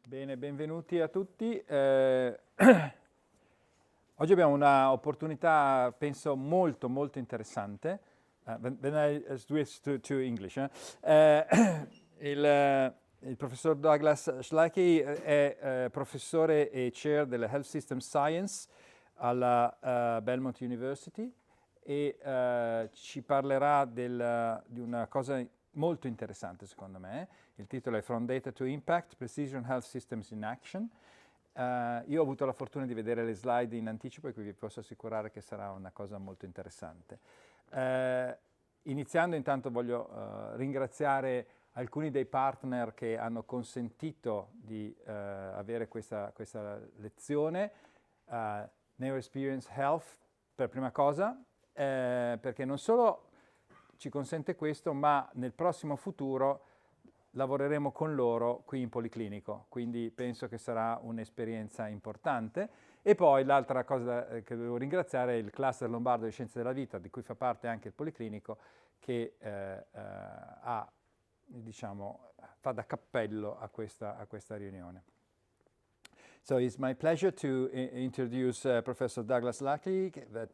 Bene, benvenuti a tutti. Oggi abbiamo un'opportunità, penso, molto interessante. Then I switch to English. Il professor Douglas Schlacke è professore e chair della Health System Science alla Belmont University e ci parlerà di una cosa molto interessante secondo me. Il titolo è From Data to Impact, Precision Health Systems in Action. Io ho avuto la fortuna di vedere le slide in anticipo e quindi vi posso assicurare che sarà una cosa molto interessante. Iniziando intanto voglio ringraziare alcuni dei partner che hanno consentito di avere questa lezione. Neuroexperience Health per prima cosa, perché non solo ci consente questo, ma nel prossimo futuro lavoreremo con loro qui in Policlinico, quindi penso che sarà un'esperienza importante. E poi l'altra cosa che devo ringraziare è il cluster lombardo di scienze della vita, di cui fa parte anche il Policlinico, che fa da cappello a questa riunione. So it's my pleasure to introduce Professor Douglas Schlacke,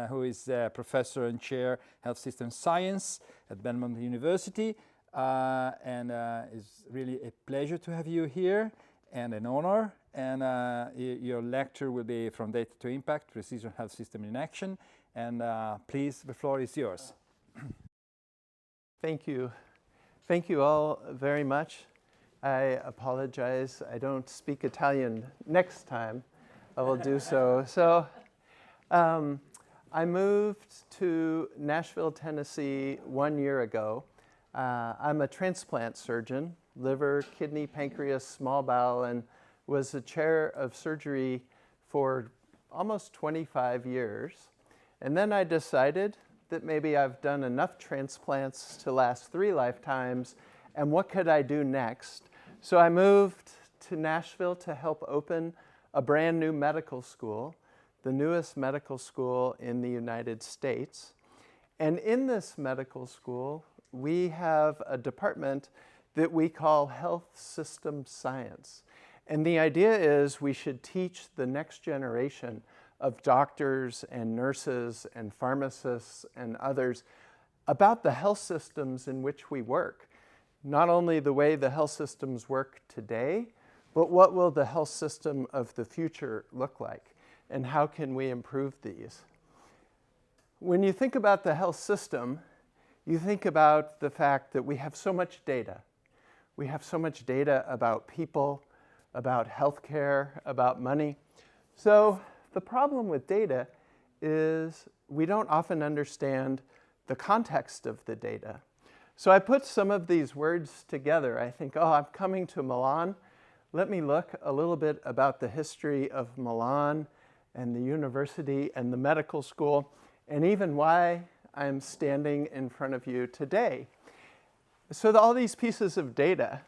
who is Professor and Chair Health System Science at Belmont University. It's really a pleasure to have you here and an honor. And your lecture will be From Data to Impact, Precision Health System in Action. And please, the floor is yours. Thank you. Thank you all very much. I apologize. I don't speak Italian. Next time I will do so. I moved to Nashville, Tennessee 1 year ago. I'm a transplant surgeon, liver, kidney, pancreas, small bowel, and was the chair of surgery for almost 25 years. And then I decided that maybe I've done enough transplants to last 3 lifetimes, and what could I do next? So I moved to Nashville to help open a brand new medical school, the newest medical school in the United States. And in this medical school, we have a department that we call Health System Science. And the idea is we should teach the next generation of doctors and nurses and pharmacists and others about the health systems in which we work. Not only the way the health systems work today, but what will the health system of the future look like, and how can we improve these? When you think about the health system, you think about the fact that we have so much data. We have so much data about people, about healthcare, about money. So the problem with data is we don't often understand the context of the data. So I put some of these words together. I think, oh, I'm coming to Milan. Let me look a little bit about the history of Milan and the university and the medical school, and even why I'm standing in front of you today. So all these pieces of data,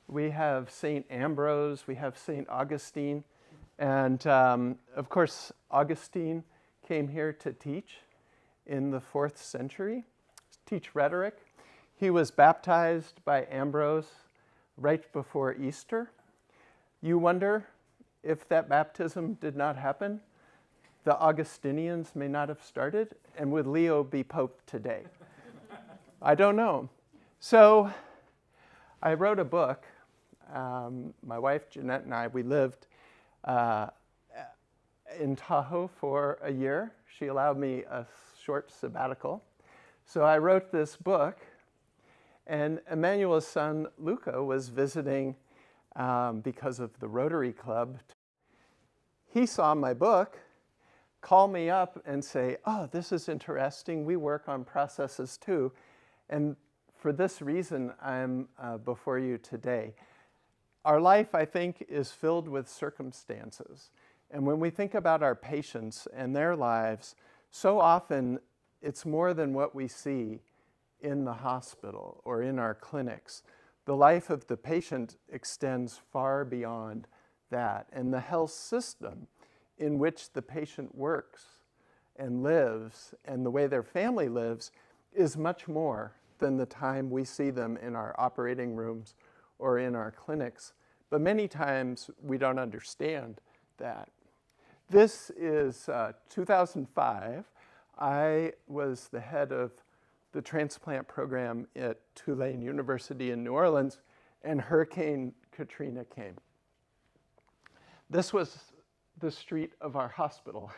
we have St. Ambrose, we have St. Augustine, and of course, Augustine came here to teach in the 4th century, teach rhetoric. He was baptized by Ambrose right before Easter. You wonder if that baptism did not happen, the Augustinians may not have started, and would Leo be Pope today? I don't know. So I wrote a book. My wife, Jeanette, and I, we lived in Tahoe for a year. She allowed me a short sabbatical. So I wrote this book, and Emmanuel's son, Luca, was visiting because of the Rotary Club. He saw my book, call me up and say, oh, this is interesting. We work on processes too. And for this reason, I'm before you today. Our life, I think, is filled with circumstances. And when we think about our patients and their lives, so often it's more than what we see in the hospital or in our clinics. The life of the patient extends far beyond that. And the health system in which the patient works and lives and the way their family lives is much more than the time we see them in our operating rooms or in our clinics But many times we don't understand that. This is 2005. I was the head of the transplant program at Tulane University in New Orleans, and Hurricane Katrina came. This was the street of our hospital.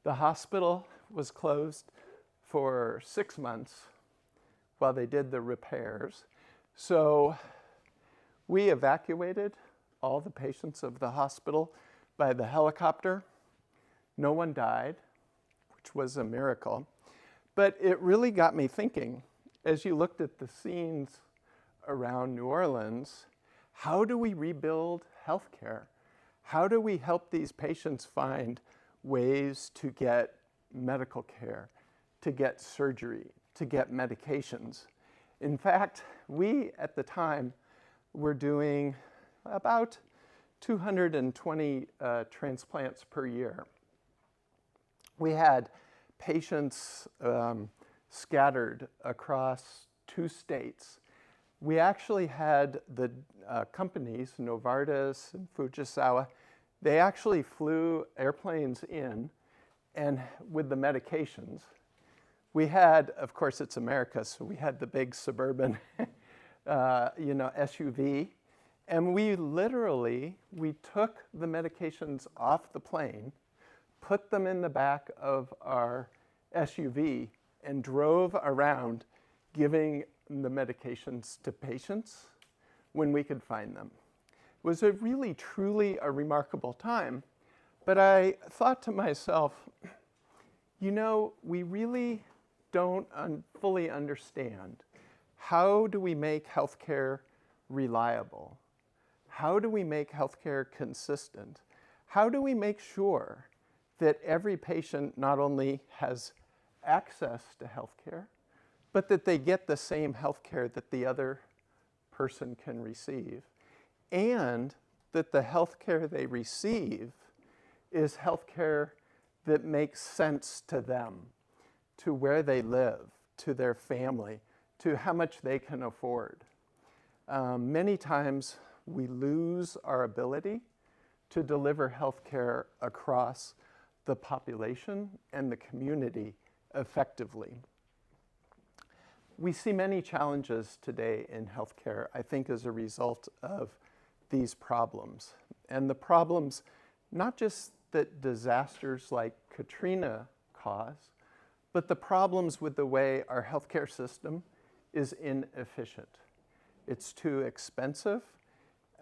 The hospital was closed for 6 months while they did the repairs. So we evacuated all the patients of the hospital by the helicopter. No one died, which was a miracle. But it really got me thinking, as you looked at the scenes around New Orleans, how do we rebuild healthcare? How do we help these patients find ways to get medical care, to get surgery, to get medications? In fact, we at the time were doing about 220 transplants per year. We had patients scattered across 2 states. We actually had the companies, Novartis and Fujisawa, they actually flew airplanes in and with the medications. We had, of course, it's America, so we had the big suburban SUV. And we took the medications off the plane, put them in the back of our SUV, and drove around giving the medications to patients when we could find them. It was truly a remarkable time. But I thought to myself, we really don't fully understand. How do we make healthcare reliable? How do we make healthcare consistent? How do we make sure that every patient not only has access to healthcare, but that they get the same healthcare that the other person can receive, and that the healthcare they receive is healthcare that makes sense to them, to where they live, to their family, to how much they can afford. Many times we lose our ability to deliver healthcare across the population and the community effectively. We see many challenges today in healthcare, I think, as a result of these problems. And the problems, not just that disasters like Katrina cause, but the problems with the way our healthcare system is inefficient. It's too expensive.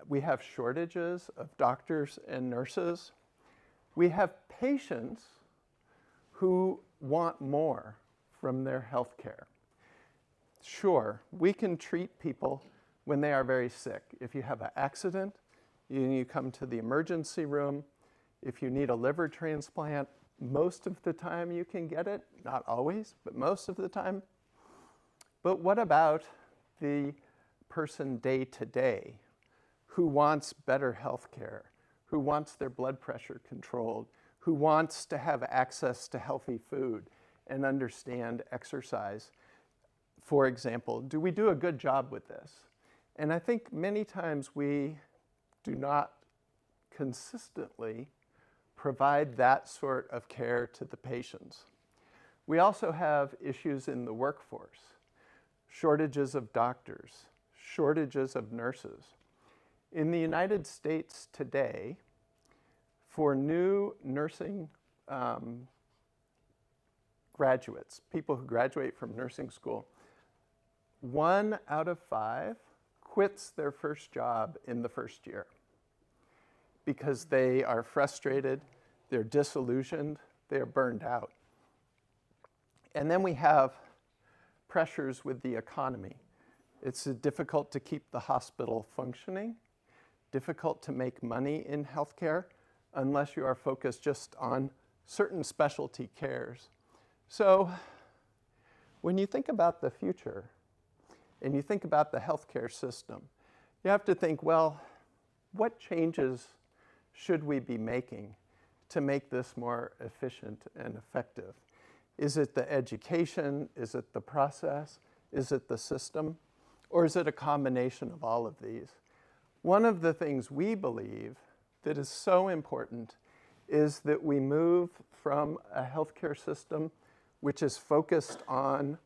We have shortages of doctors and nurses. We have patients who want more from their healthcare. Sure, we can treat people when they are very sick. If you have an accident, you come to the emergency room. If you need a liver transplant, most of the time you can get it. Not always, but most of the time. But what about the person day to day who wants better health care, who wants their blood pressure controlled, who wants to have access to healthy food and understand exercise? For example, do we do a good job with this? And I think many times we do not consistently provide that sort of care to the patients. We also have issues in the workforce, shortages of doctors, shortages of nurses. In the United States today, for new nursing graduates, people who graduate from nursing school, 1 out of 5 quits their first job in the first year because they are frustrated, they're disillusioned, they're burned out. And then we have pressures with the economy. It's difficult to keep the hospital functioning, difficult to make money in healthcare unless you are focused just on certain specialty cares. So when you think about the future and you think about the healthcare system, you have to think, well, what changes should we be making to make this more efficient and effective? Is it the education? Is it the process? Is it the system? Or is it a combination of all of these? One of the things we believe that is so important is that we move from a healthcare system which is focused on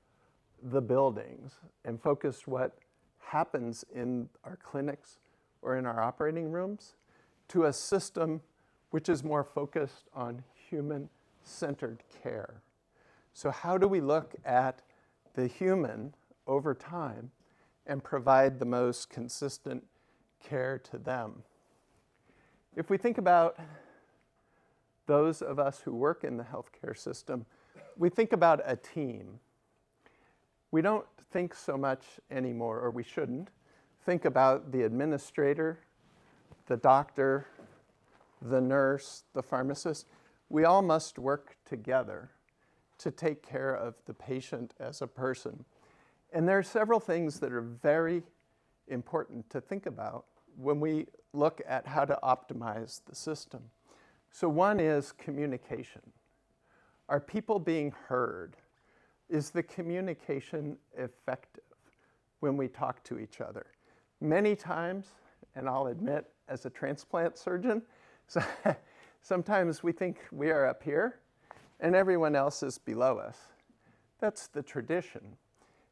the buildings and focused what happens in our clinics or in our operating rooms to a system which is more focused on human-centered care. So how do we look at the human over time and provide the most consistent care to them? If we think about those of us who work in the healthcare system, we think about a team. We don't think so much anymore, or we shouldn't, think about the administrator, the doctor, the nurse, the pharmacist. We all must work together to take care of the patient as a person. And there are several things that are very important to think about when we look at how to optimize the system. So one is communication. Are people being heard? Is the communication effective when we talk to each other? Many times, and I'll admit as a transplant surgeon, sometimes we think we are up here and everyone else is below us. That's the tradition.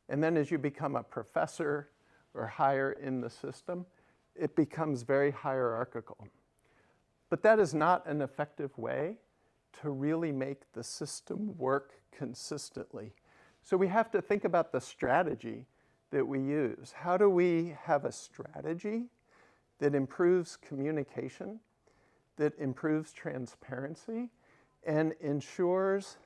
And then as you become a professor or higher in the system, it becomes very hierarchical. But that is not an effective way to really make the system work consistently. So we have to think about the strategy that we use. How do we have a strategy that improves communication, that improves transparency, and ensures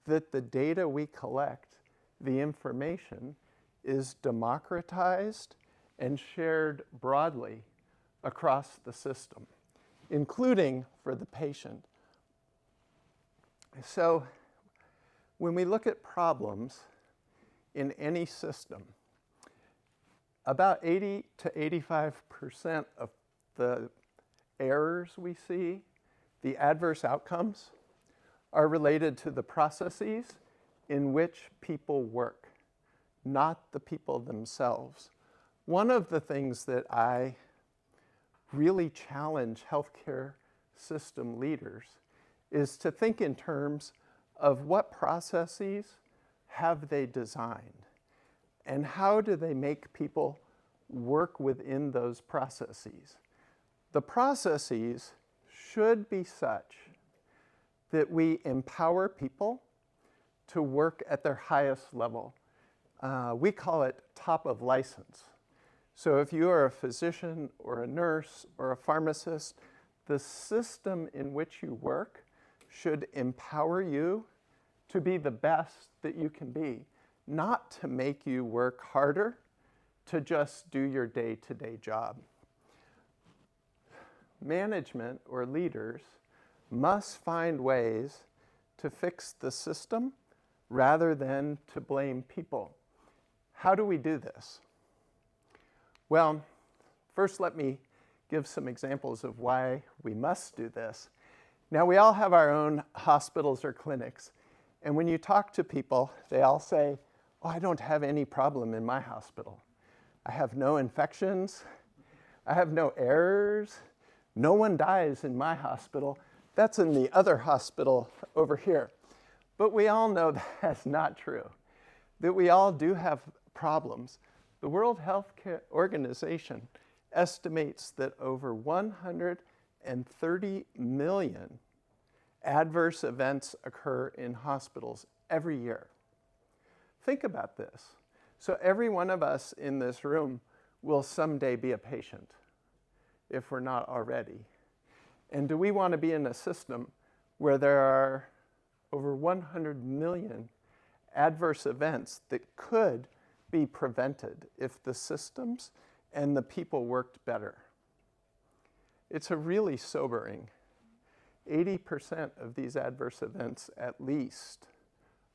that the data we collect, the information, is democratized and shared broadly across the system, including for the patient. So when we look at problems in any system, about 80 to 85% of the errors we see, the adverse outcomes, are related to the processes in which people work, not the people themselves. One of the things that I really challenge healthcare system leaders is to think in terms of what processes have they designed and how do they make people work within those processes. The processes should be such that we empower people to work at their highest level. We call it top of license. So if you are a physician or a nurse or a pharmacist, the system in which you work should empower you to be the best that you can be, not to make you work harder to just do your day-to-day job. Management or leaders must find ways to fix the system rather than to blame people. How do we do this? Well, first let me give some examples of why we must do this. Now, we all have our own hospitals or clinics, and when you talk to people, they all say, "Oh, I don't have any problem in my hospital. I have no infections, I have no errors, no one dies in my hospital. That's in the other hospital over here." But we all know that's not true, that we all do have problems. The World Health Organization estimates that over 130 million adverse events occur in hospitals every year. Think about this. So every one of us in this room will someday be a patient, if we're not already. And do we want to be in a system where there are over 100 million adverse events that could be prevented if the systems and the people worked better? It's a really sobering. 80% of these adverse events, at least,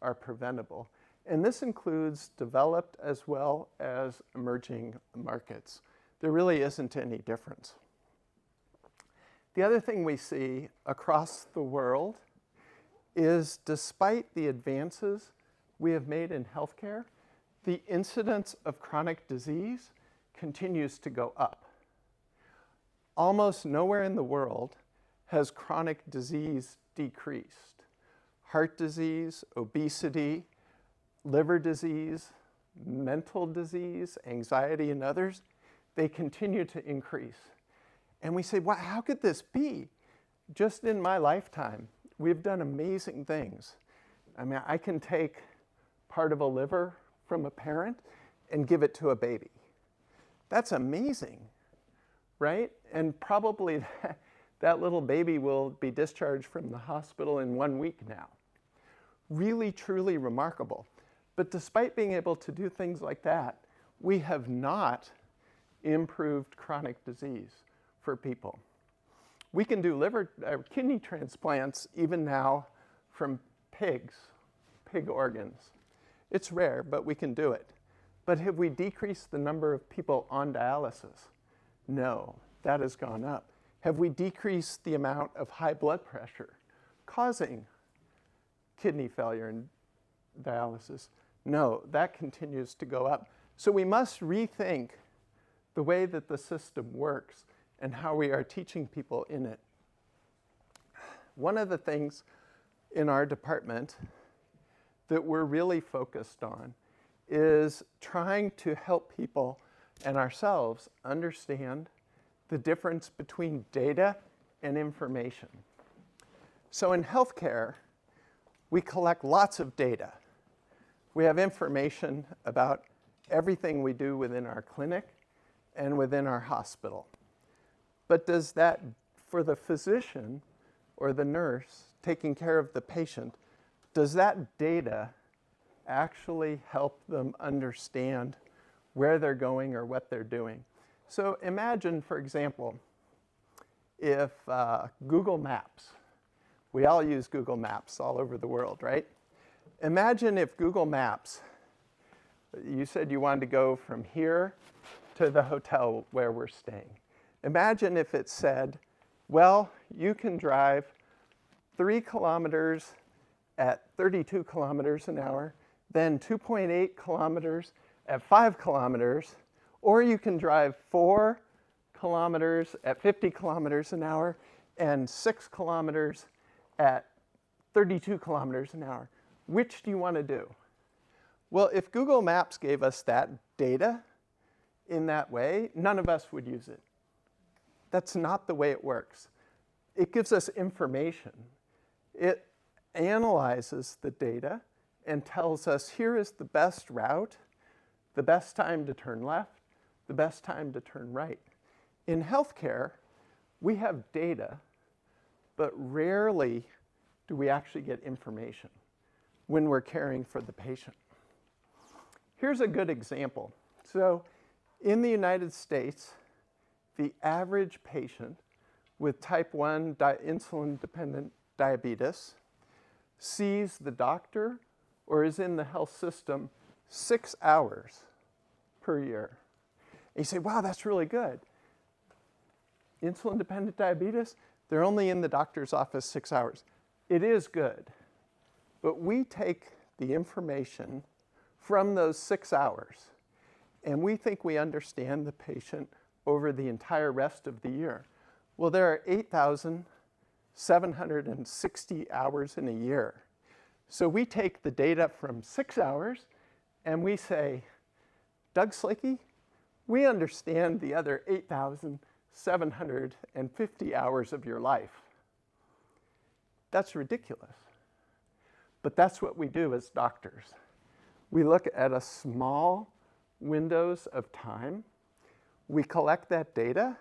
are preventable. And this includes developed as well as emerging markets. There really isn't any difference. The other thing we see across the world is, despite the advances we have made in healthcare, the incidence of chronic disease continues to go up. almost nowhere in the world has chronic disease decreased. Heart disease, obesity, liver disease, mental disease, anxiety, and others, they continue to increase. And we say, wow, how could this be? Just in my lifetime, we've done amazing things. I mean, I can take part of a liver from a parent and give it to a baby. That's amazing, right? And probably that little baby will be discharged from the hospital in 1 week now. Really, truly remarkable. But despite being able to do things like that, we have not improved chronic disease for people. We can do kidney transplants even now from pig organs. It's rare, but we can do it. But have we decreased the number of people on dialysis? No, that has gone up. Have we decreased the amount of high blood pressure causing kidney failure and dialysis? No, that continues to go up. So we must rethink the way that the system works and how we are teaching people in it. One of the things in our department that we're really focused on is trying to help people and ourselves understand the difference between data and information. So in healthcare, we collect lots of data. We have information about everything we do within our clinic and within our hospital. But does that, for the physician or the nurse taking care of the patient, does that data actually help them understand where they're going or what they're doing? So imagine, for example, if Google Maps, we all use Google Maps all over the world, right? Imagine if Google Maps, you said you wanted to go from here to the hotel where we're staying. Imagine if it said, well, you can drive 3 kilometers at 32 kilometers an hour, then 2.8 kilometers at 5 kilometers, or you can drive 4 kilometers at 50 kilometers an hour and 6 kilometers at 32 kilometers an hour. Which do you want to do? Well, if Google Maps gave us that data in that way, none of us would use it. That's not the way it works. It gives us information. It analyzes the data and tells us here is the best route, the best time to turn left, the best time to turn right. In healthcare, we have data, but rarely do we actually get information when we're caring for the patient. Here's a good example. So in the United States, the average patient with type 1 insulin-dependent diabetes sees the doctor or is in the health system 6 hours per year. And you say, wow, that's really good. Insulin-dependent diabetes, they're only in the doctor's office 6 hours. It is good, but we take the information from those 6 hours and we think we understand the patient over the entire rest of the year. Well, there are 8,760 hours in a year. So we take the data from 6 hours and we say, Doug Slickey, we understand the other 8,750 hours of your life. That's ridiculous. But that's what we do as doctors. We look at a small windows of time, we collect that data,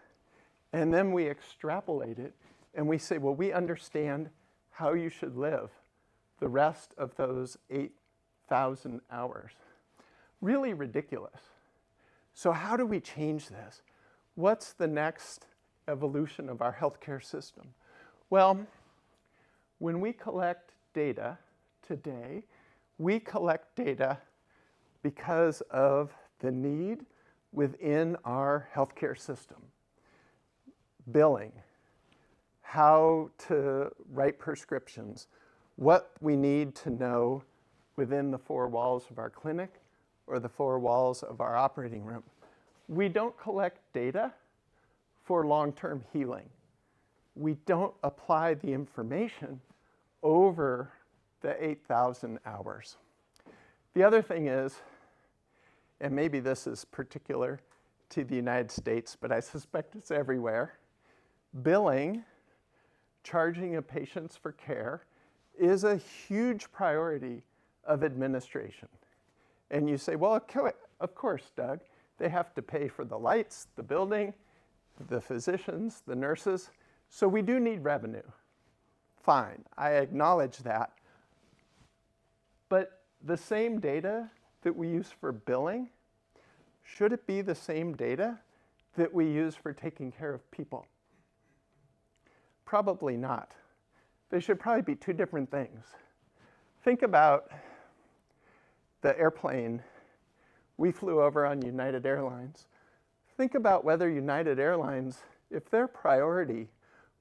and then we extrapolate it, and we say, well, we understand how you should live the rest of those 8,000 hours. Really ridiculous. So how do we change this? What's the next evolution of our healthcare system? Well, when we collect data today, we collect data because of the need within our healthcare system. Billing, how to write prescriptions, what we need to know within the 4 walls of our clinic or the 4 walls of our operating room. We don't collect data for long-term healing. We don't apply the information over the 8,000 hours. The other thing is, and maybe this is particular to the United States, but I suspect it's everywhere, billing, charging of patients for care, is a huge priority of administration. And you say, well, of course, Doug, they have to pay for the lights, the building, the physicians, the nurses, so we do need revenue. Fine, I acknowledge that. But the same data that we use for billing, should it be the same data that we use for taking care of people? Probably not. They should probably be two different things. Think about the airplane we flew over on United Airlines. Think about whether United Airlines, if their priority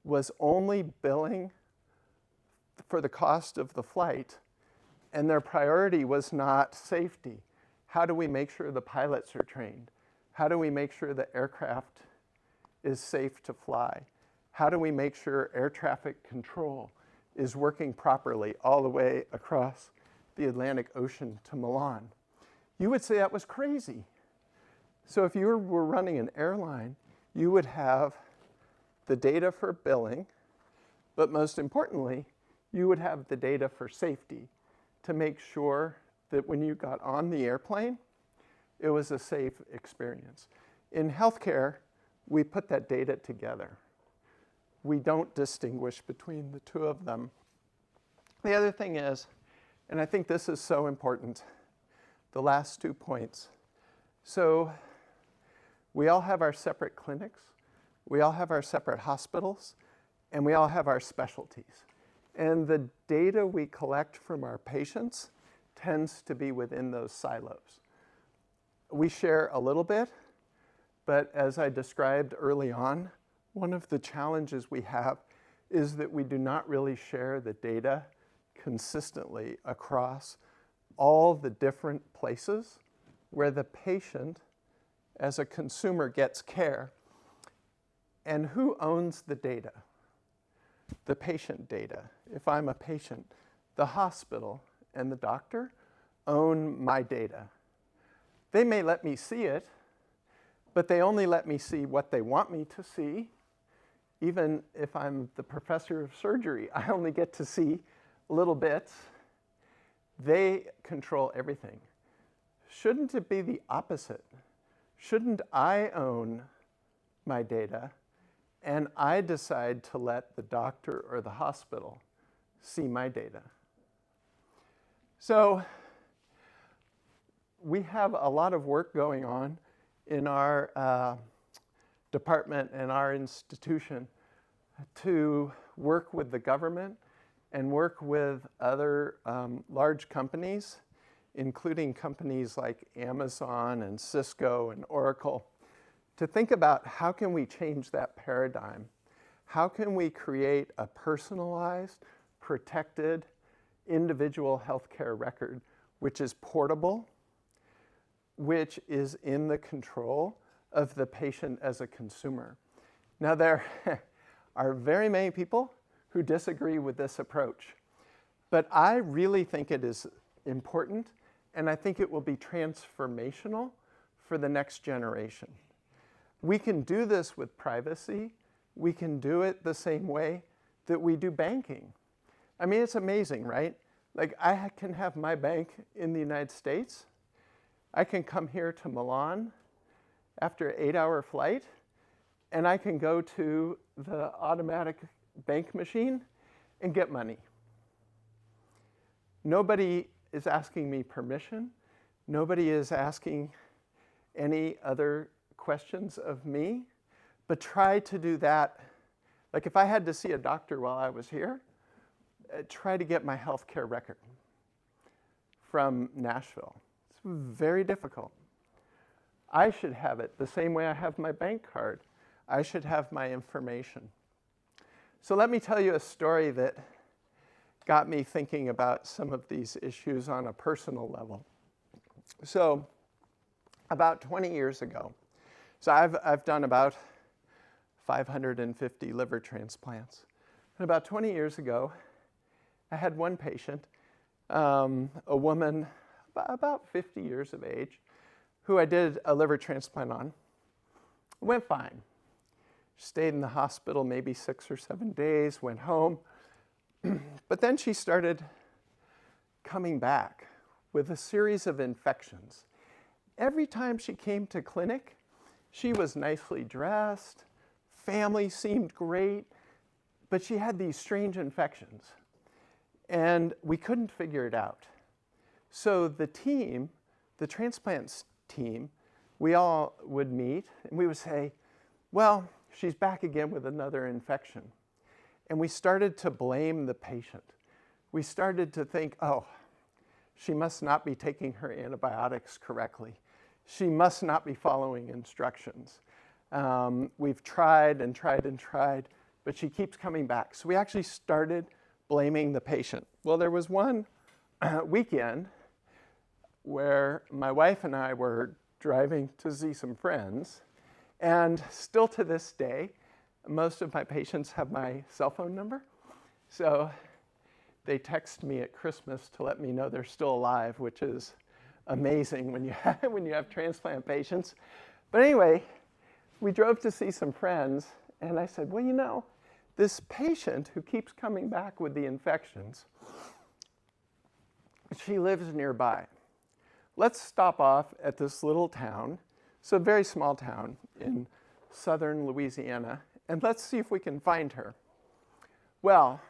was only billing for the cost of the flight, and their priority was not safety. How do we make sure the pilots are trained? How do we make sure the aircraft is safe to fly? How do we make sure air traffic control is working properly all the way across the Atlantic Ocean to Milan? You would say that was crazy. So if you were running an airline, you would have the data for billing, but most importantly, you would have the data for safety to make sure that when you got on the airplane, it was a safe experience. In healthcare, we put that data together. We don't distinguish between the two of them. The other thing is, and I think this is so important, the last 2 points. So we all have our separate clinics, we all have our separate hospitals, and we all have our specialties. And the data we collect from our patients tends to be within those silos. We share a little bit, but as I described early on, one of the challenges we have is that we do not really share the data consistently across all the different places where the patient as a consumer gets care. And who owns the data? The patient data. If I'm a patient, the hospital and the doctor own my data. They may let me see it, but they only let me see what they want me to see. Even if I'm the professor of surgery, I only get to see little bits. They control everything. Shouldn't it be the opposite? Shouldn't I own my data and I decide to let the doctor or the hospital see my data? So we have a lot of work going on in our department and our institution to work with the government and work with other large companies, including companies like Amazon and Cisco and Oracle, to think about how can we change that paradigm? How can we create a personalized, protected, individual healthcare record which is portable, which is in the control of the patient as a consumer? Now, there are very many people who disagree with this approach, but I really think it is important, and I think it will be transformational for the next generation. We can do this with privacy. We can do it the same way that we do banking. I mean, it's amazing, right? Like, I can have my bank in the United States. I can come here to Milan after an 8-hour flight, and I can go to the automatic bank machine and get money. Nobody is asking me permission. Nobody is asking any other questions of me, but try to do that. Like, if I had to see a doctor while I was here, try to get my healthcare record from Nashville. It's very difficult. I should have it the same way I have my bank card. I should have my information. So let me tell you a story that got me thinking about some of these issues on a personal level. So about 20 years ago, so I've done about 550 liver transplants. And about 20 years ago, I had one patient, a woman about 50 years of age, who I did a liver transplant on. It went fine. Stayed in the hospital maybe 6 or 7 days, went home. But then she started coming back with a series of infections. Every time she came to clinic, she was nicely dressed, family seemed great, but she had these strange infections. And we couldn't figure it out. So the team, the transplants team, we all would meet and we would say, well, she's back again with another infection. And we started to blame the patient. We started to think, oh, she must not be taking her antibiotics correctly. She must not be following instructions. We've tried and tried and tried, but she keeps coming back. So we actually started blaming the patient. Well, there was one weekend where my wife and I were driving to see some friends, and still to this day, most of my patients have my cell phone number. So they text me at Christmas to let me know they're still alive, which is amazing when you have transplant patients. But anyway, we drove to see some friends, and I said, well, you know, this patient who keeps coming back with the infections, she lives nearby. Let's stop off at this little town, it's a very small town in southern Louisiana, and let's see if we can find her. Well,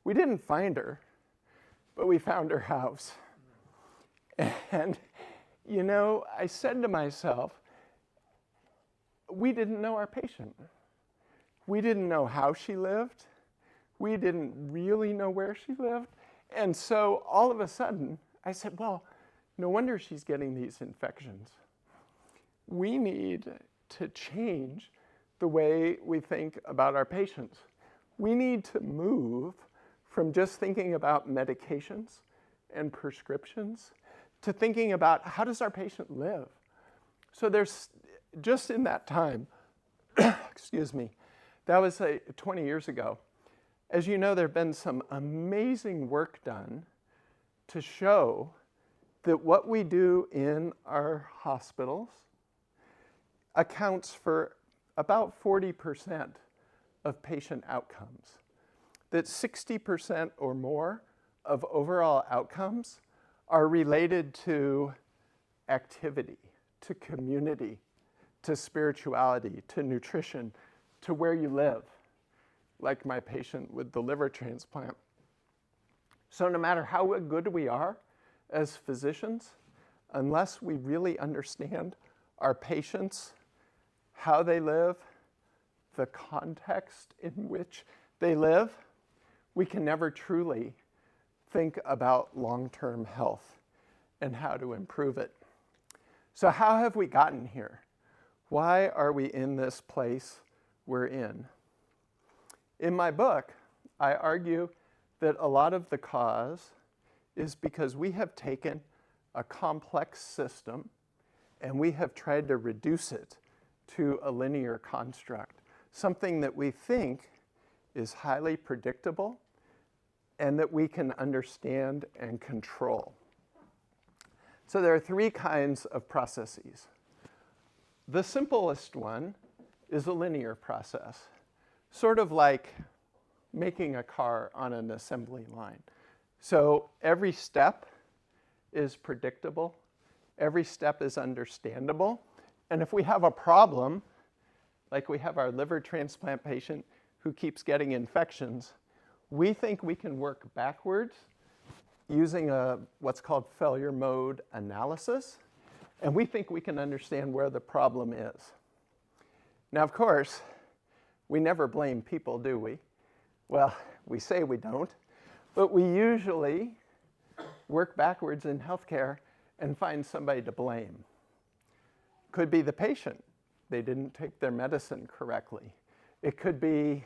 we didn't find her, but we found her house. And, you know, I said to myself, we didn't know our patient. We didn't know how she lived. We didn't really know where she lived. And so all of a sudden, I said, well, no wonder she's getting these infections. We need to change the way we think about our patients. We need to move from just thinking about medications and prescriptions to thinking about how does our patient live. So there's, just in that time, excuse me, that was 20 years ago. As you know, there have been some amazing work done to show that what we do in our hospitals accounts for about 40% of patient outcomes. That 60% or more of overall outcomes are related to activity, to community, to spirituality, to nutrition, to where you live, like my patient with the liver transplant. So no matter how good we are as physicians, unless we really understand our patients, how they live, the context in which they live, we can never truly think about long-term health and how to improve it. So how have we gotten here? Why are we in this place we're in? In my book, I argue that a lot of the cause is because we have taken a complex system and we have tried to reduce it to a linear construct, something that we think is highly predictable and that we can understand and control. So there are 3 kinds of processes. The simplest one is a linear process, sort of like making a car on an assembly line. So every step is predictable, every step is understandable, and if we have a problem, like we have our liver transplant patient who keeps getting infections, we think we can work backwards using what's called failure mode analysis, and we think we can understand where the problem is. Now, of course, we never blame people, do we? Well, we say we don't, but we usually work backwards in healthcare and find somebody to blame. Could be the patient. They didn't take their medicine correctly. It could be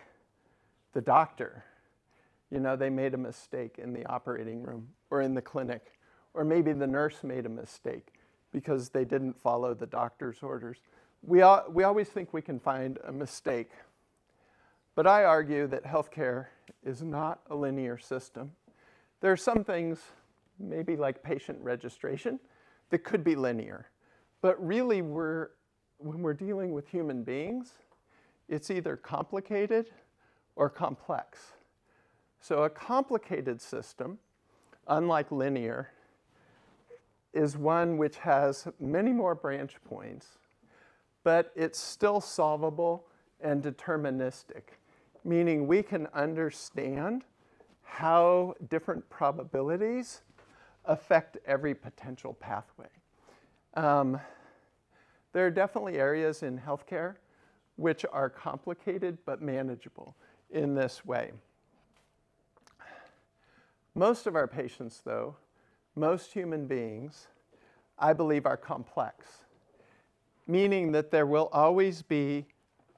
the doctor. You know, they made a mistake in the operating room or in the clinic, or maybe the nurse made a mistake because they didn't follow the doctor's orders. we always think we can find a mistake. But I argue that healthcare is not a linear system. There are some things, maybe like patient registration, that could be linear. But really, when we're dealing with human beings, it's either complicated or complex. So a complicated system, unlike linear, is one which has many more branch points, but it's still solvable and deterministic, meaning we can understand how different probabilities affect every potential pathway. There are definitely areas in healthcare which are complicated but manageable in this way. Most of our patients, though, most human beings, I believe, are complex, meaning that there will always be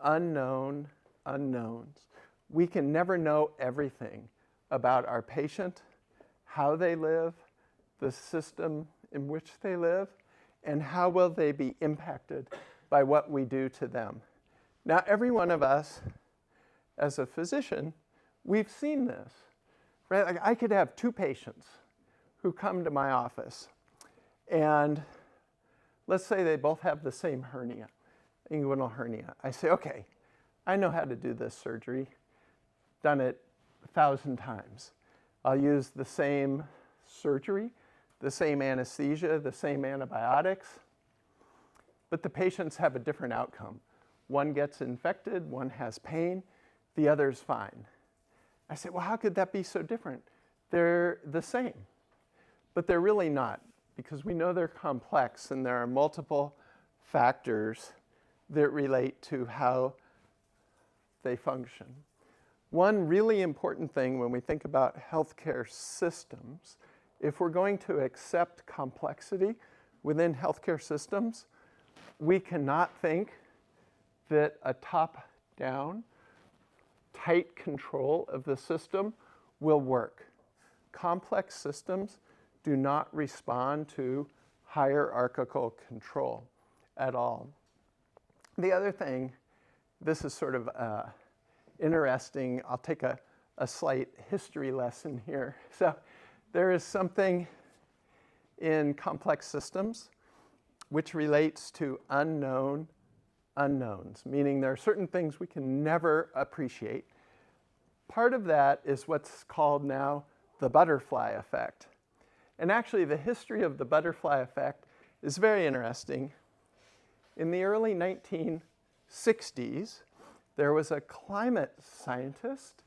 unknown unknowns. We can never know everything about our patient, how they live, the system in which they live, and how will they be impacted by what we do to them. Now, every one of us, as a physician, we've seen this, right? Like, I could have two patients who come to my office, and let's say they both have the same hernia, inguinal hernia. I say, okay, I know how to do this surgery, done it 1,000 times. I'll use the same surgery, the same anesthesia, the same antibiotics, but the patients have a different outcome. One gets infected, one has pain, the other's fine. I say, well, how could that be so different? They're the same, but they're really not, because we know they're complex and there are multiple factors that relate to how they function. One really important thing when we think about healthcare systems, if we're going to accept complexity within healthcare systems, we cannot think that a top-down, tight control of the system will work. Complex systems do not respond to hierarchical control at all. The other thing, this is sort of interesting. I'll take a slight history lesson here. So there is something in complex systems which relates to unknown unknowns, meaning there are certain things we can never appreciate. Part of that is what's called now the butterfly effect. And actually, the history of the butterfly effect is very interesting. In the early 1960s, there was a climate scientist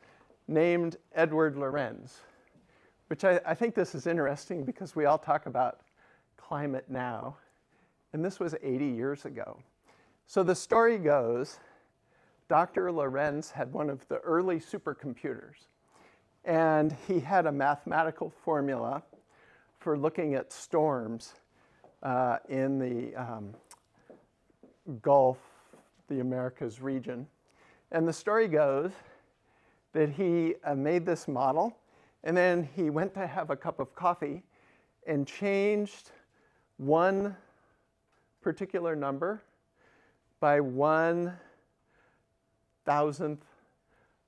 named Edward Lorenz, which I think this is interesting because we all talk about climate now, and this was 80 years ago. So the story goes, Dr. Lorenz had one of the early supercomputers, and he had a mathematical formula for looking at storms in the Gulf, the Americas region. And the story goes that he made this model, and then he went to have a cup of coffee and changed one particular number by 1,000th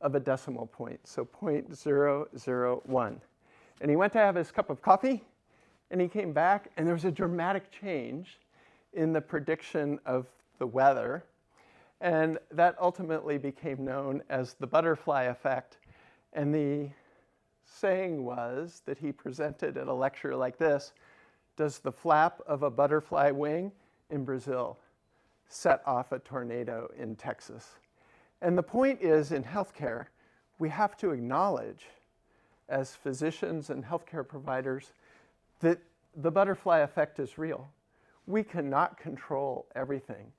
of a decimal point, so 0.001. And he went to have his cup of coffee, and he came back, and there was a dramatic change in the prediction of the weather. And that ultimately became known as the butterfly effect. And the saying was that he presented at a lecture like this: does the flap of a butterfly wing in Brazil set off a tornado in Texas? And the point is, in healthcare, we have to acknowledge, as physicians and healthcare providers, that the butterfly effect is real. We cannot control everything,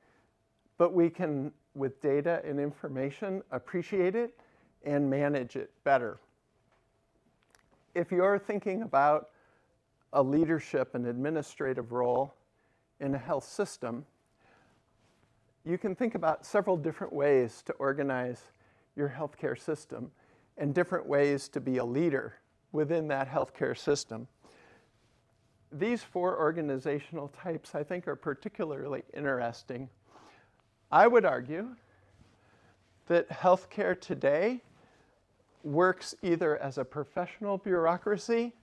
but we can, with data and information, appreciate it and manage it better. If you're thinking about a leadership and administrative role in a health system, you can think about several different ways to organize your healthcare system and different ways to be a leader within that healthcare system. These four organizational types, I think, are particularly interesting. I would argue that healthcare today works either as a professional bureaucracy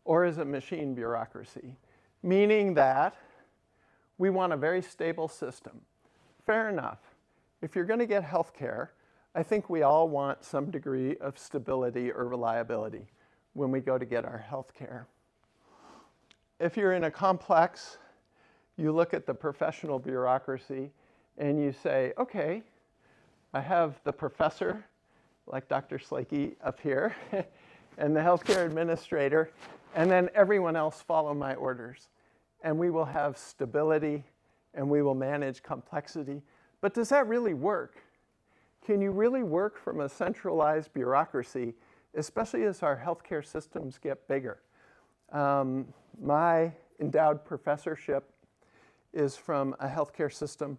or as a machine bureaucracy, meaning that we want a very stable system. Fair enough. If you're going to get healthcare, I think we all want some degree of stability or reliability when we go to get our healthcare. If you're in a complex, you look at the professional bureaucracy and you say, okay, I have the professor, like Dr. Slakey up here, and the healthcare administrator, and then everyone else follow my orders. And we will have stability and we will manage complexity. But does that really work? Can you really work from a centralized bureaucracy, especially as our healthcare systems get bigger? My endowed professorship is from a healthcare system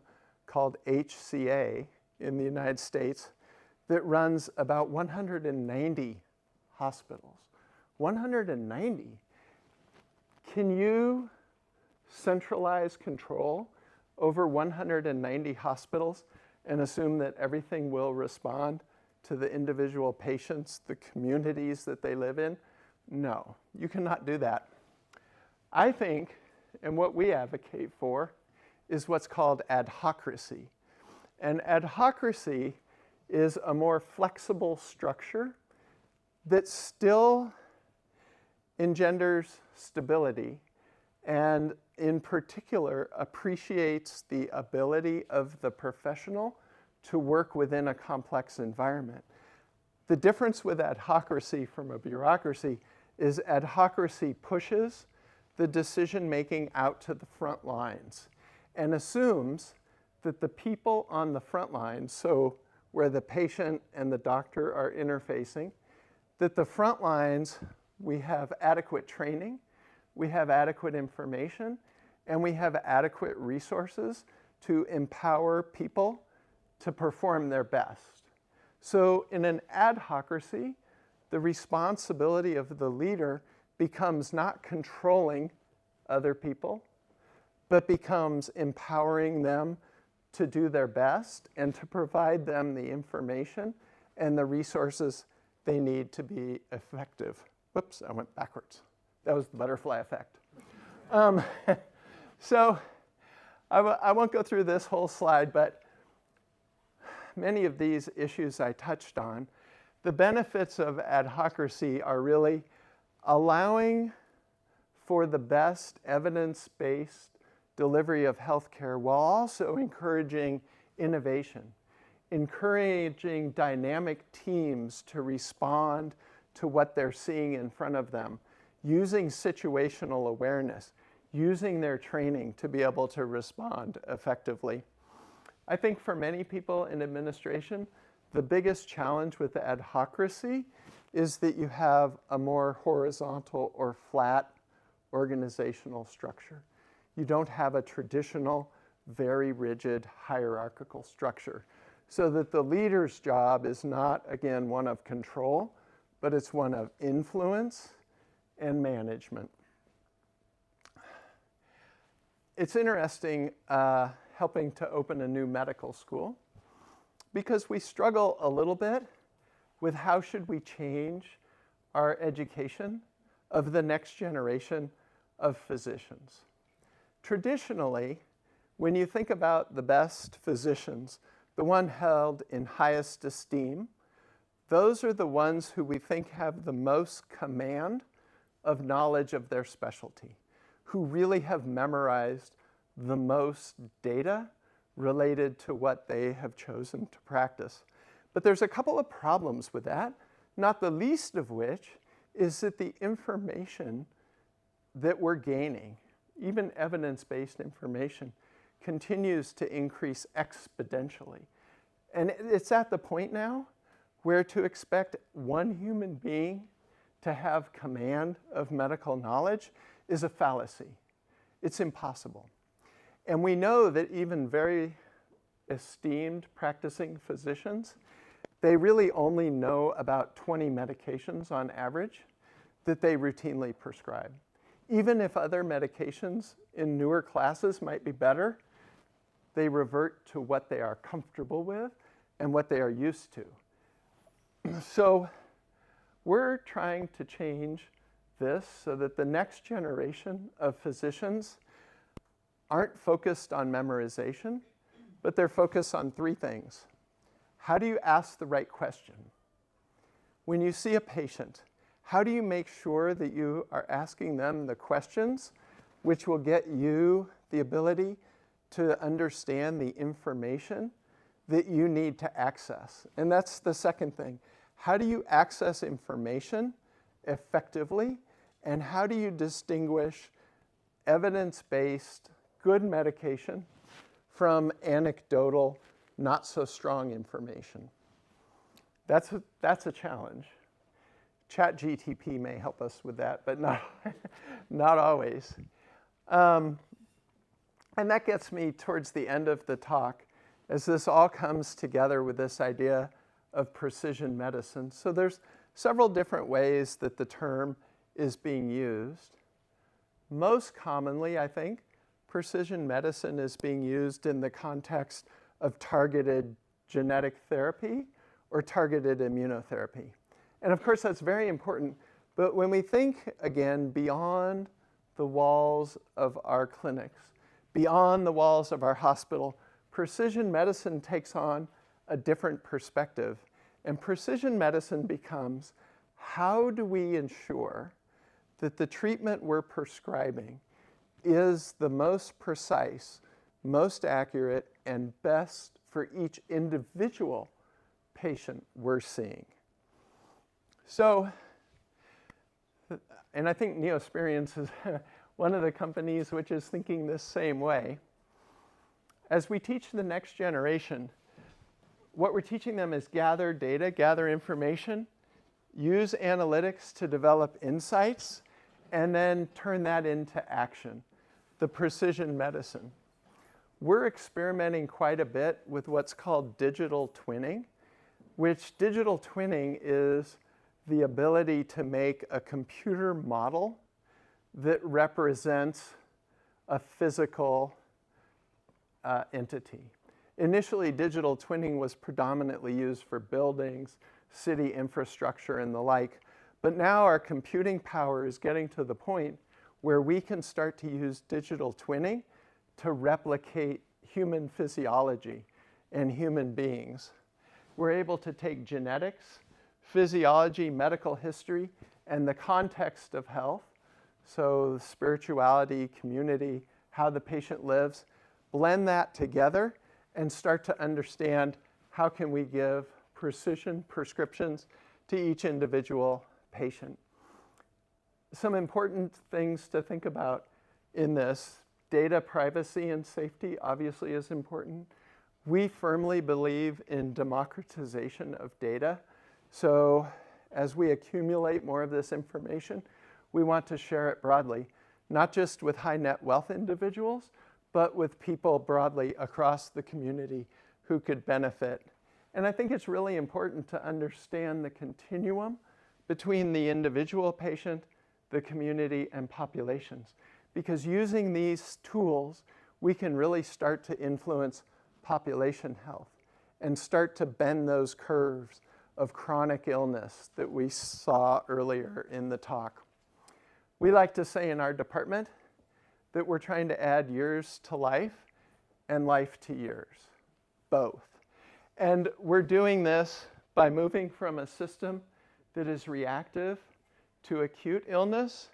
called HCA in the United States that runs about 190 hospitals. 190. Can you centralize control over 190 hospitals and assume that everything will respond to the individual patients, the communities that they live in? No, you cannot do that. I think, and what we advocate for, is what's called adhocracy. And adhocracy is a more flexible structure that still engenders stability and in particular appreciates the ability of the professional to work within a complex environment. The difference with adhocracy from a bureaucracy is adhocracy pushes the decision-making out to the front lines and assumes that the people on the front lines, so where the patient and the doctor are interfacing, that the front lines, we have adequate training, we have adequate information, and we have adequate resources to empower people to perform their best. So in an adhocracy, the responsibility of the leader becomes not controlling other people, but becomes empowering them to do their best and to provide them the information and the resources they need to be effective. Whoops, I went backwards. That was the butterfly effect. So I won't go through this whole slide, but many of these issues I touched on. The benefits of adhocracy are really allowing for the best evidence-based delivery of healthcare while also encouraging innovation, encouraging dynamic teams to respond to what they're seeing in front of them, using situational awareness, using their training to be able to respond effectively. I think for many people in administration, the biggest challenge with adhocracy is that you have a more horizontal or flat organizational structure. You don't have a traditional, very rigid hierarchical structure. So that the leader's job is not, again, one of control, but it's one of influence and management. It's interesting helping to open a new medical school because we struggle a little bit with how should we change our education of the next generation of physicians. Traditionally, when you think about the best physicians, the one held in highest esteem, those are the ones who we think have the most command of knowledge of their specialty, who really have memorized the most data related to what they have chosen to practice. But there's a couple of problems with that, not the least of which is that the information that we're gaining, even evidence-based information, continues to increase exponentially. And it's at the point now where to expect one human being to have command of medical knowledge is a fallacy. It's impossible. And we know that even very esteemed practicing physicians, they really only know about 20 medications on average that they routinely prescribe. Even if other medications in newer classes might be better, they revert to what they are comfortable with and what they are used to. So we're trying to change this so that the next generation of physicians aren't focused on memorization, but they're focused on three things. How do you ask the right question? When you see a patient, how do you make sure that you are asking them the questions which will get you the ability to understand the information that you need to access? And that's the second thing. How do you access information effectively? And how do you distinguish evidence-based good medication from anecdotal, not so strong information? That's a challenge. ChatGTP may help us with that, but not always. And that gets me towards the end of the talk, as this all comes together with this idea of precision medicine. So there's several different ways that the term is being used. Most commonly, I think, precision medicine is being used in the context of targeted genetic therapy or targeted immunotherapy. And of course, that's very important. But when we think, again, beyond the walls of our clinics, beyond the walls of our hospital, precision medicine takes on a different perspective. And precision medicine becomes, how do we ensure that the treatment we're prescribing is the most precise, most accurate, and best for each individual patient we're seeing? So, and I think Neosperience is one of the companies which is thinking this same way. As we teach the next generation, what we're teaching them is gather data, gather information, use analytics to develop insights, and then turn that into action, the precision medicine. We're experimenting quite a bit with what's called digital twinning, which digital twinning is the ability to make a computer model that represents a physical entity. Initially, digital twinning was predominantly used for buildings, city infrastructure, and the like. But now our computing power is getting to the point where we can start to use digital twinning to replicate human physiology and human beings. We're able to take genetics, physiology, medical history, and the context of health, so spirituality, community, how the patient lives, blend that together and start to understand how can we give precision prescriptions to each individual patient. Some important things to think about in this: data privacy and safety obviously is important. We firmly believe in democratization of data. So as we accumulate more of this information, we want to share it broadly, not just with high net wealth individuals, but with people broadly across the community who could benefit. And I think it's really important to understand the continuum between the individual patient, the community, and populations. Because using these tools, we can really start to influence population health and start to bend those curves of chronic illness that we saw earlier in the talk. We like to say in our department that we're trying to add years to life and life to years, both. And we're doing this by moving from a system that is reactive to acute illness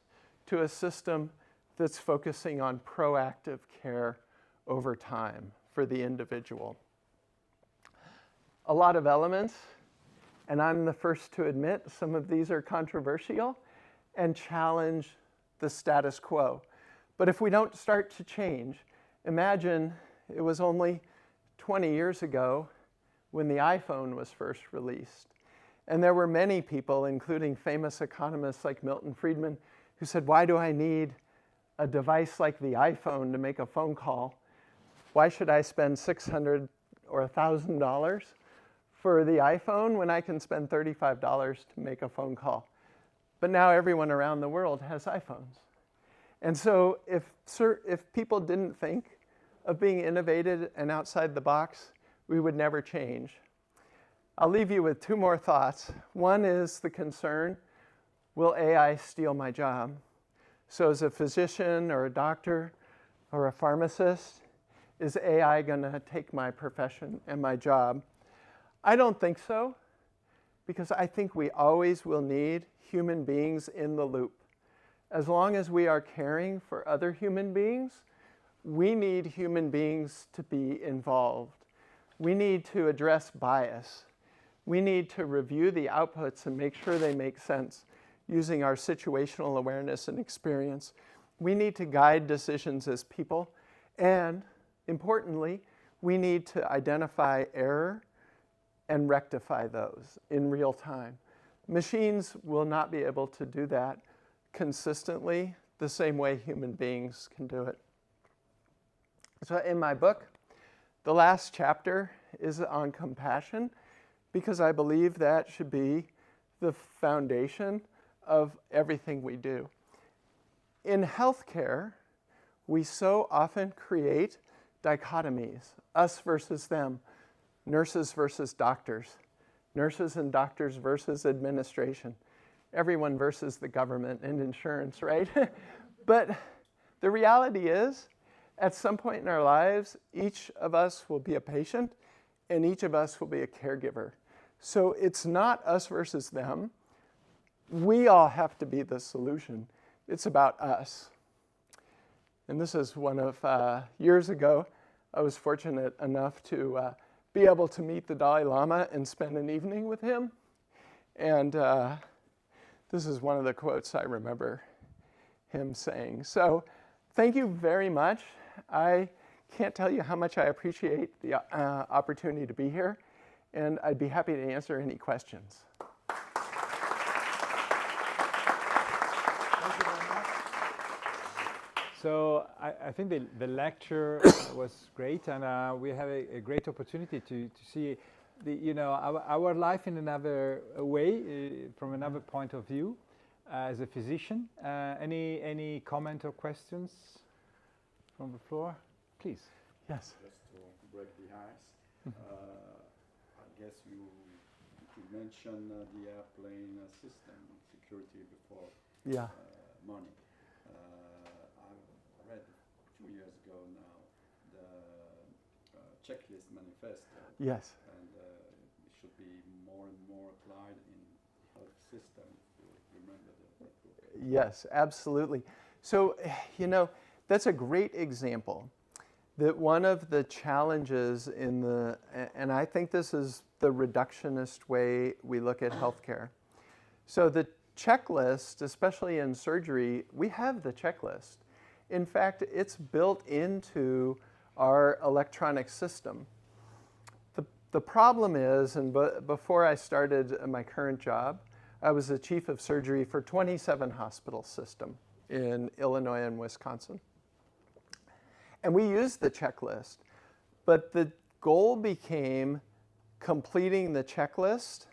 to a system that's focusing on proactive care over time for the individual. A lot of elements, and I'm the first to admit some of these are controversial and challenge the status quo. But if we don't start to change, imagine it was only 20 years ago when the iPhone was first released. And there were many people, including famous economists like Milton Friedman, who said, why do I need a device like the iPhone to make a phone call? Why should I spend $600 or $1,000 for the iPhone when I can spend $35 to make a phone call? But now everyone around the world has iPhones. And so if people didn't think of being innovative and outside the box, we would never change. I'll leave you with 2 more thoughts. One is the concern, will AI steal my job? So as a physician or a doctor or a pharmacist, is AI going to take my profession and my job? I don't think so, because I think we always will need human beings in the loop. As long as we are caring for other human beings, we need human beings to be involved. We need to address bias. We need to review the outputs and make sure they make sense using our situational awareness and experience. We need to guide decisions as people, and importantly, we need to identify error and rectify those in real time. Machines will not be able to do that consistently the same way human beings can do it. So in my book, the last chapter is on compassion, because I believe that should be the foundation of everything we do. In healthcare, we so often create dichotomies, us versus them, nurses versus doctors, nurses and doctors versus administration, everyone versus the government and insurance, right? But the reality is, at some point in our lives, each of us will be a patient and each of us will be a caregiver. So it's not us versus them. We all have to be the solution. It's about us. And this is one of years ago, I was fortunate enough to be able to meet the Dalai Lama and spend an evening with him. And this is one of the quotes I remember him saying. So thank you very much. I can't tell you how much I appreciate the opportunity to be here, and I'd be happy to answer any questions. So I think the lecture was great, and we have a great opportunity to see our life in another way, from another point of view, as a physician. Any comment or questions from the floor, please? Yes. Just to break the ice, I guess you mentioned the airplane system security before. Yeah. Money. I read 2 years ago now the checklist manifesto. Yes. And it should be more and more applied in health system. You remember that book? Yes, absolutely. So, that's a great example that one of the challenges and I think this is the reductionist way we look at healthcare. So the checklist, especially in surgery, we have the checklist. In fact, it's built into our electronic system. The problem is, and before I started my current job, I was the chief of surgery for 27 hospital system in Illinois and Wisconsin. And we used the checklist, but the goal became completing the checklist,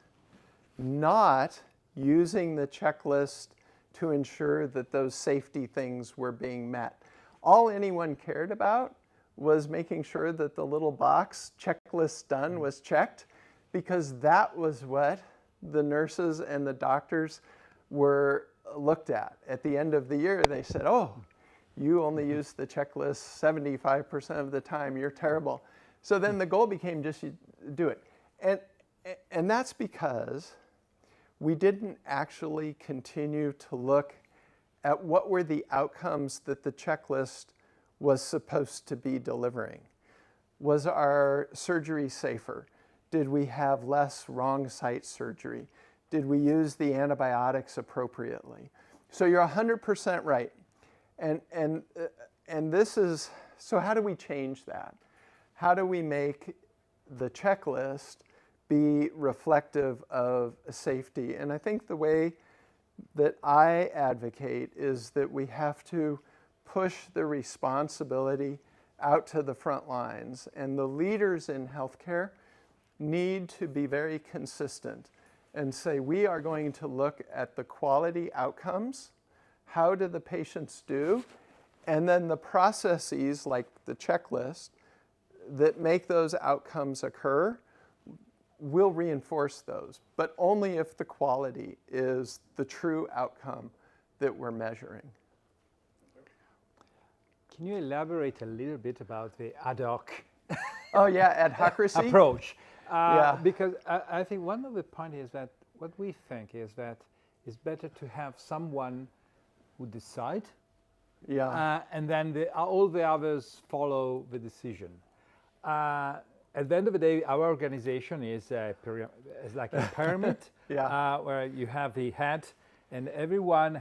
not using the checklist to ensure that those safety things were being met. All anyone cared about was making sure that the little box, checklist done, was checked, because that was what the nurses and the doctors were looked at. At the end of the year, they said, oh, you only used the checklist 75% of the time, you're terrible. So then the goal became just do it. And that's because we didn't actually continue to look at what were the outcomes that the checklist was supposed to be delivering. Was our surgery safer? Did we have less wrong site surgery? Did we use the antibiotics appropriately? So you're 100% right. And this is, so how do we change that? How do we make the checklist be reflective of safety? And I think the way that I advocate is that we have to push the responsibility out to the front lines. And the leaders in healthcare need to be very consistent and say, we are going to look at the quality outcomes. How do the patients do? And then the processes, like the checklist, that make those outcomes occur will reinforce those, but only if the quality is the true outcome that we're measuring. Can you elaborate a little bit about the ad hoc Oh yeah, adhocracy? approach? Yeah. Because I think one of the points is that what we think is that it's better to have someone who decide, Yeah. and then all the others follow the decision. At the end of the day, our organization is like a pyramid, Yeah. where you have the head, and everyone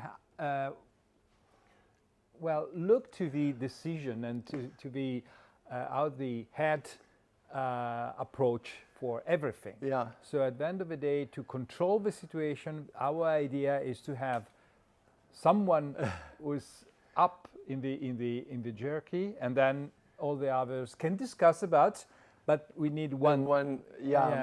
look to the decision and to the how the head approach for everything. Yeah. So at the end of the day, to control the situation, our idea is to have someone who's up in the hierarchy, and then all the others can discuss about. But we need one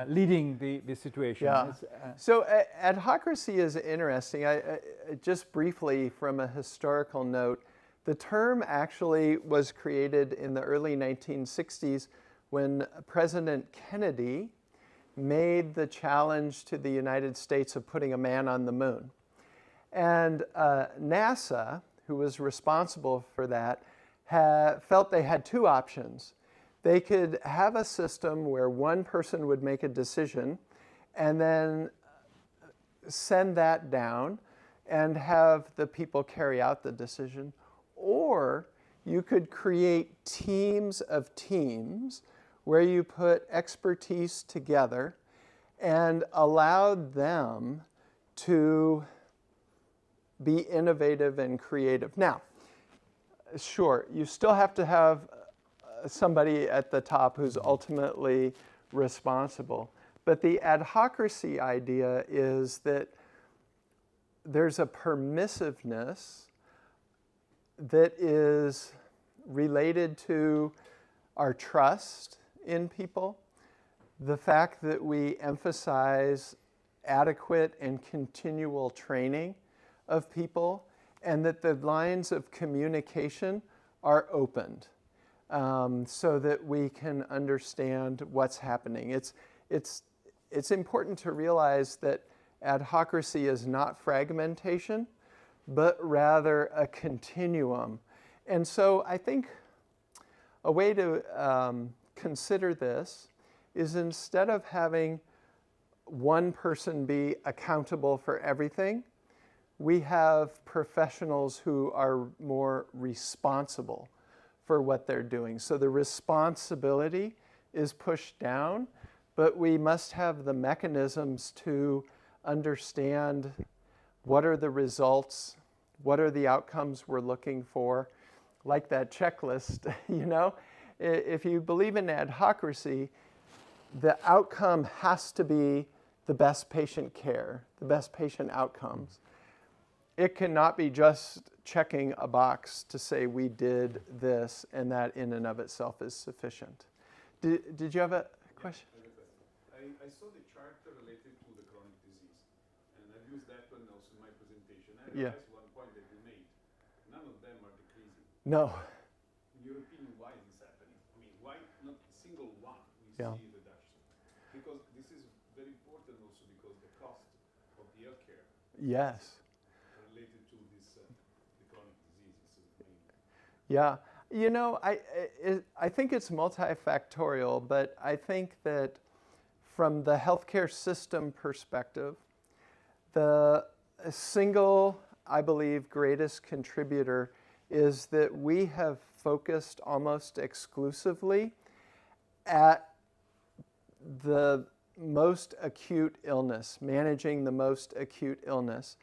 leading the situation. Yeah. So adhocracy is interesting. I just briefly, from a historical note, the term actually was created in the early 1960s when President Kennedy made the challenge to the United States of putting a man on the moon. And NASA, who was responsible for that, felt they had two options. They could have a system where one person would make a decision and then send that down and have the people carry out the decision. Or you could create teams of teams where you put expertise together and allowed them to be innovative and creative. Now, sure, you still have to have somebody at the top who's ultimately responsible. But the adhocracy idea is that there's a permissiveness that is related to our trust in people, the fact that we emphasize adequate and continual training of people, and that the lines of communication are opened. So that we can understand what's happening. It's important to realize that adhocracy is not fragmentation, but rather a continuum. And so I think a way to consider this is, instead of having one person be accountable for everything, we have professionals who are more responsible for what they're doing. So the responsibility is pushed down, but we must have the mechanisms to understand what are the results, what are the outcomes we're looking for. Like that checklist, you know, if you believe in adhocracy, the outcome has to be the best patient care, the best patient outcomes. It cannot be just checking a box to say we did this, and that in and of itself is sufficient. Did you have a question? I saw the chart related to the chronic disease, and I've used that one also in my presentation. I realized one point that you made. None of them are decreasing. No. In your opinion, why is this happening? I mean, why not a single one we Yeah. see reduction? Because this is very important also, because the cost of the healthcare Yes. related to this the chronic diseases. Yeah. You know, I think it's multifactorial, but I think that from the healthcare system perspective, the single, I believe, greatest contributor is that we have focused almost exclusively at the most acute illness, managing the most acute illness.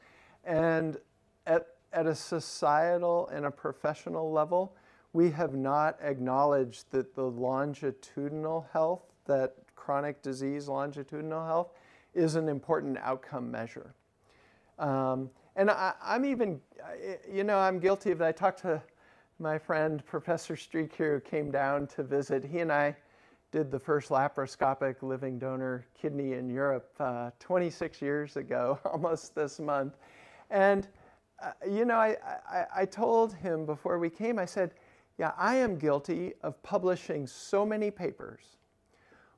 And at a societal and a professional level, we have not acknowledged that the longitudinal health, that chronic disease longitudinal health, is an important outcome measure. And I'm even, you know, I'm guilty of it. I talked to my friend, Professor Streak here, who came down to visit. He and I did the first laparoscopic living donor kidney in Europe 26 years ago, almost this month. And You know, I told him before we came, I said, yeah, I am guilty of publishing so many papers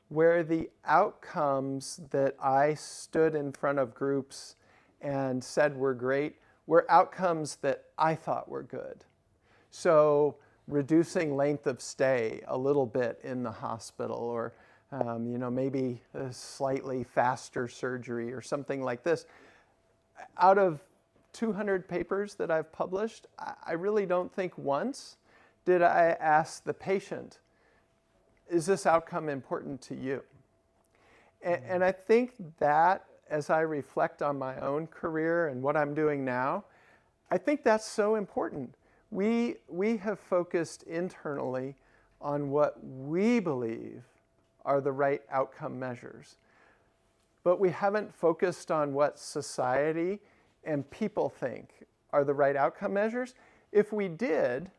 where the outcomes that I stood in front of groups and said were great were outcomes that I thought were good. So reducing length of stay a little bit in the hospital, or you know, maybe a slightly faster surgery or something like this. Out of 200 papers that I've published, I really don't think once did I ask the patient, is this outcome important to you? And I think that, as I reflect on my own career and what I'm doing now, I think that's so important. We have focused internally on what we believe are the right outcome measures. But we haven't focused on what society and people think are the right outcome measures. If we did,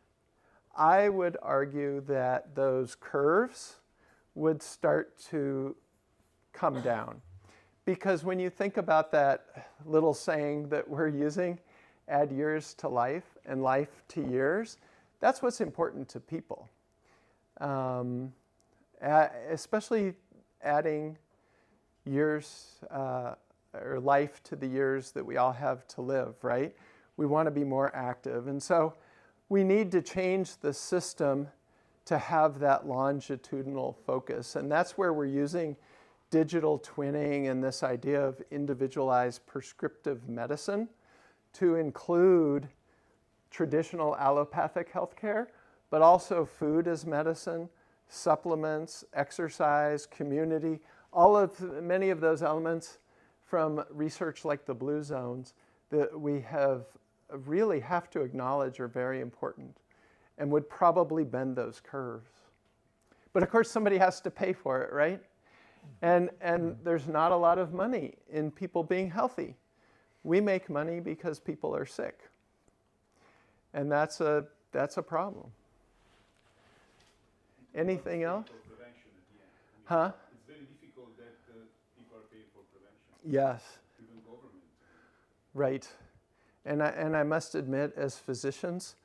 I would argue that those curves would start to come down. Because when you think about that little saying that we're using, add years to life and life to years, that's what's important to people. Especially adding years or life to the years that we all have to live, right? We want to be more active. And so we need to change the system to have that longitudinal focus. And that's where we're using digital twinning and this idea of individualized prescriptive medicine to include traditional allopathic healthcare, but also food as medicine, supplements, exercise, community, many of those elements from research like the Blue Zones that we really have to acknowledge are very important and would probably bend those curves. But of course, somebody has to pay for it, right? And there's not a lot of money in people being healthy. We make money because people are sick. And that's a problem. Anything else? Huh? It's very difficult that people are paying for prevention. Yes. Even government. Right. And I must admit, as physicians,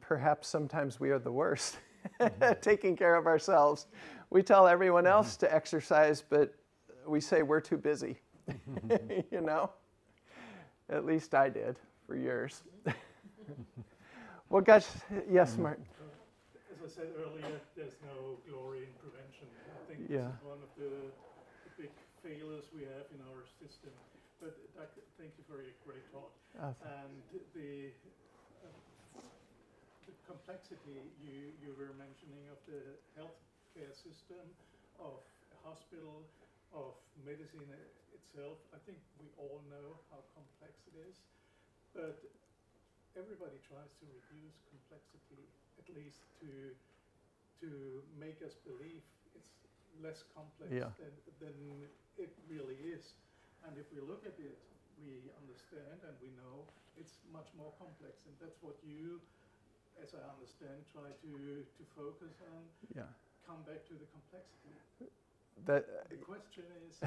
perhaps sometimes we are the worst at taking care of ourselves. We tell everyone else to exercise, but we say we're too busy. You know? At least I did for years. Well, gosh, yes, Martin. As I said earlier, there's no glory in prevention. I think this is one of the big failures we have in our system. But thank you for a great talk. And the complexity you were mentioning of the healthcare system, of a hospital, of medicine itself, I think we all know how complex it is. But everybody tries to reduce complexity, at least to make us believe it's less complex than it really is. And if we look at it, we understand and we know it's much more complex. And that's what you, as I understand, try to focus on. Yeah. Come back to the complexity. The question is,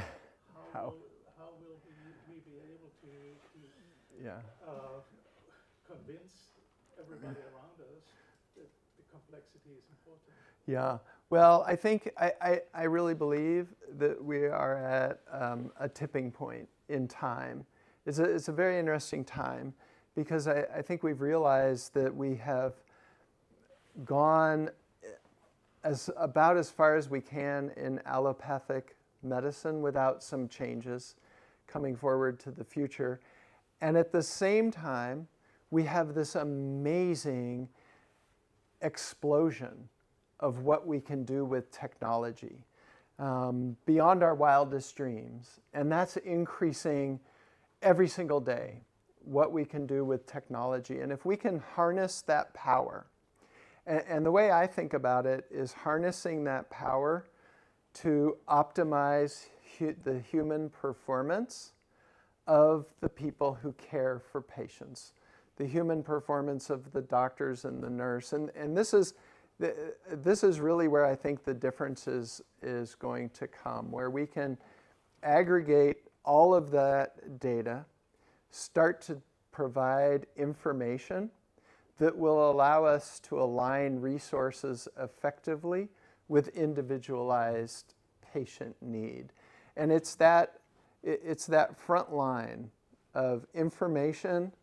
how will we be able to convince everybody around us that the complexity is important? Yeah. Well, I think I really believe that we are at a tipping point in time. It's a very interesting time because I think we've realized that we have gone about as far as we can in allopathic medicine without some changes coming forward to the future. And at the same time, we have this amazing explosion of what we can do with technology beyond our wildest dreams. And that's increasing every single day, what we can do with technology. And if we can harness that power, and the way I think about it is harnessing that power to optimize the human performance of the people who care for patients, the human performance of the doctors and the nurse. And this is really where I think the difference is going to come, where we can aggregate all of that data, start to provide information that will allow us to align resources effectively with individualized patient need. And it's that front line of information,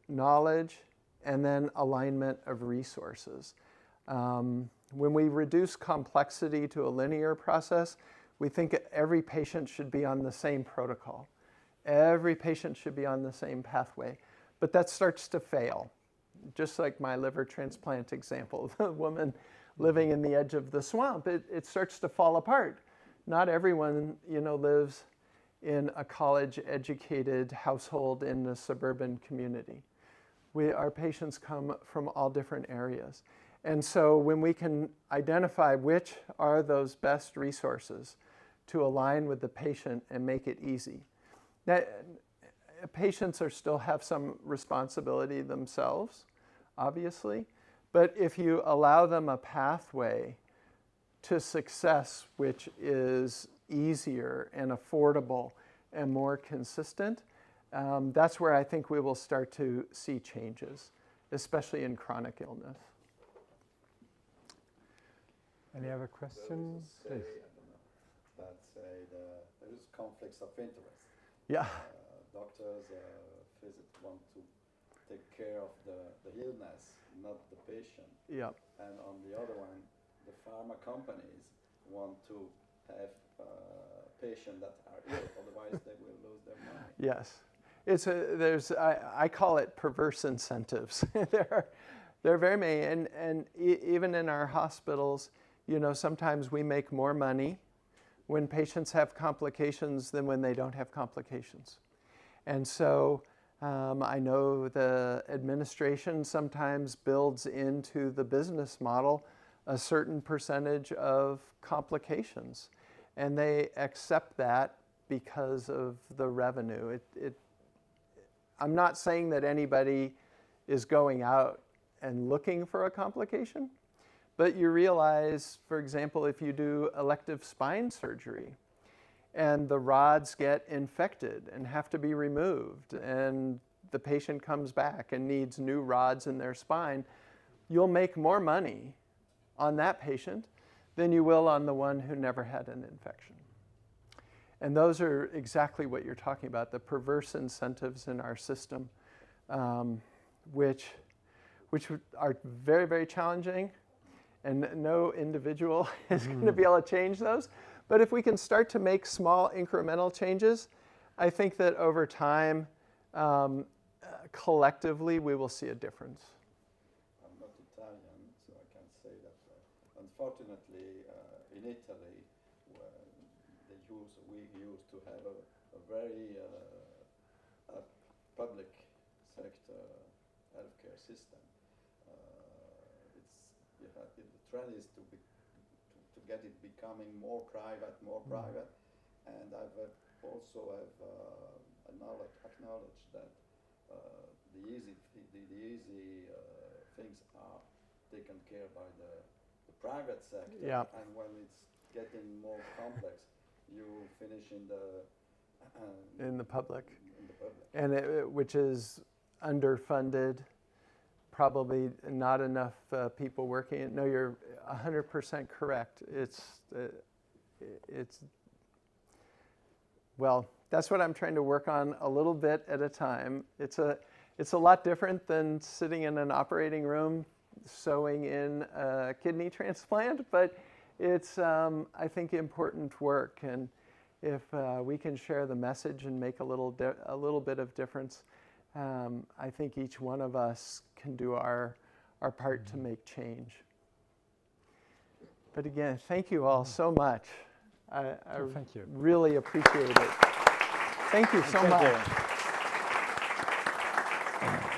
knowledge, and then alignment of resources. When we reduce complexity to a linear process, we think every patient should be on the same protocol. Every patient should be on the same pathway. But that starts to fail. Just like my liver transplant example, the woman living in the edge of the swamp, it starts to fall apart. Not everyone, lives in a college-educated household in a suburban community. Our patients come from all different areas. And so when we can identify which are those best resources to align with the patient and make it easy. Now, patients still have some responsibility themselves, obviously, but if you allow them a pathway to success which is easier and affordable and more consistent, that's where I think we will start to see changes, especially in chronic illness. Any other questions? Please. Let's say there is conflicts of interest. Yeah. Doctors, physicians want to take care of the illness, not the patient. Yeah. And on the other one, the pharma companies want to have patients that are ill, otherwise they will lose their money. Yes. I call it perverse incentives. there are very many, and even in our hospitals, sometimes we make more money when patients have complications than when they don't have complications. And so I know the administration sometimes builds into the business model a certain percentage of complications, and they accept that because of the revenue. I'm not saying that anybody is going out and looking for a complication, but you realize, for example, if you do elective spine surgery and the rods get infected and have to be removed and the patient comes back and needs new rods in their spine, you'll make more money on that patient than you will on the one who never had an infection. And those are exactly what you're talking about, the perverse incentives in our system, which are very, very challenging, and no individual is going to be able to change those. But if we can start to make small incremental changes, I think that over time, collectively, we will see a difference. I'm not Italian, so I can't say that. Unfortunately, in Italy, we used to have a very public sector healthcare system. The trend is to get it becoming more private, and I've also acknowledged that the easy things are taken care by the private sector, yeah. And when it's getting more complex, you finish in the public. And which is underfunded, probably not enough people working. No, you're 100% correct. Well, that's what I'm trying to work on a little bit at a time. It's a lot different than sitting in an operating room sewing in a kidney transplant, but it's, I think, important work. And if we can share the message and make a little bit of difference, I think each one of us can do our part to make change. But again, thank you all so much. I thank you. Really appreciate it. Thank you so much. You.